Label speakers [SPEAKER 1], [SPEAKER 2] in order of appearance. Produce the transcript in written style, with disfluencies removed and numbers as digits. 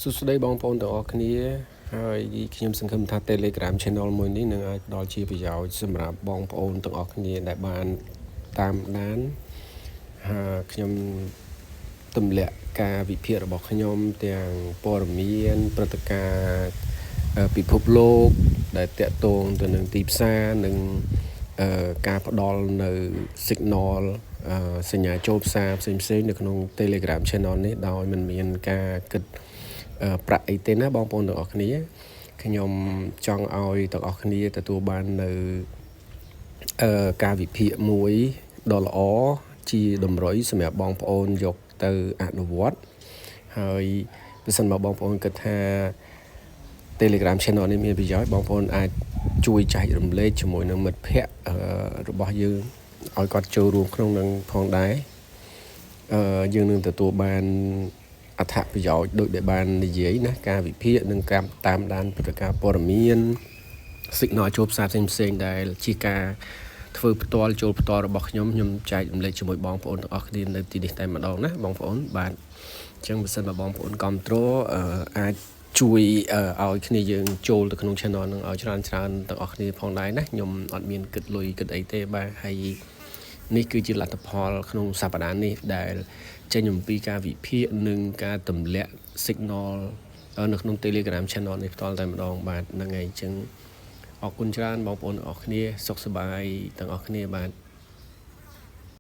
[SPEAKER 1] សួស្តីបងប្អូនទាំងអស់គ្នាហើយខ្ញុំសង្ឃឹមថា Telegram Channel មួយនេះនឹងអាចផ្ដល់ជាប្រយោជន៍សម្រាប់បងប្អូនទាំងអស់គ្នាដែលបានតាមដានហើយខ្ញុំទម្លាក់ការវិភាគរបស់ខ្ញុំទាំងព័ត៌មានព្រឹត្តិការណ៍ពិភពលោកដែលតាក់ទងទៅនឹងទីផ្សារនិងការផ្ដល់នៅ signal សញ្ញាចូលផ្សារផ្សេងៗនៅក្នុង Telegram Channel នេះដោយមិនមានការគិតប្រាក់អីទេណាបងប្អូនទាំងអស់គ្នាខ្ញុំចង់ឲ្យទាំងអស់គ្នាទទួលបាននៅការវិភាគមួយដ៏ល្អជាតម្រុយសម្រាប់បងប្អូនយកទៅអនុវត្តហើយបើសិនមកបងប្អូនគិតថា Telegram Channel នេះមានប្រយោជន៍បងប្អូនអាចជួយចែករំលែកជាមួយនឹងមិត្តភ័ក្តិរបស់យើងឲ្យគាត់ចូលរួមក្នុងនឹងផងដែរយើងនឹងទទួលបានអត្ថប្រយោជន៍ដូចដែលបាននិយាយណាការវិភាគនិងការតាមដានព្រឹត្តិការណ៍ព័ត៌មាន signal ចូលផ្សារផ្សេងៗដែលជាការធ្វើផ្ទាល់ចូលផ្ទាល់របស់ខ្ញុំចែករំលែកជាមួយបងប្អូនទាំងអស់គ្នានៅទីនេះតែម្ដងណាបងប្អូនបាទអញ្ចឹងបើសិនមកបងប្អូនគាំទ្រអាចជួយឲ្យគ្នាយើងចូលទៅក្នុង channel នឹងឲ្យច្រើនទាំងអស់គ្នាផងដែរណាខ្ញុំអត់មានគិតលុយគិតអីទេបាទហើយនេះគឺជាលទ្ធផលក្នុងសប្តាហ៍នេះដែលចេញអំពីការវិភាគនិងការទម្លាក់ signal នៅក្នុង Telegram Channel នេះផ្ទាល់តែម្ដងបាទហ្នឹងហើយអញ្ចឹងអរគុណច្រើនបងប្អូនទាំងអស់គ្នាសុខសប្បាយទាំងអស់គ្នាបាទ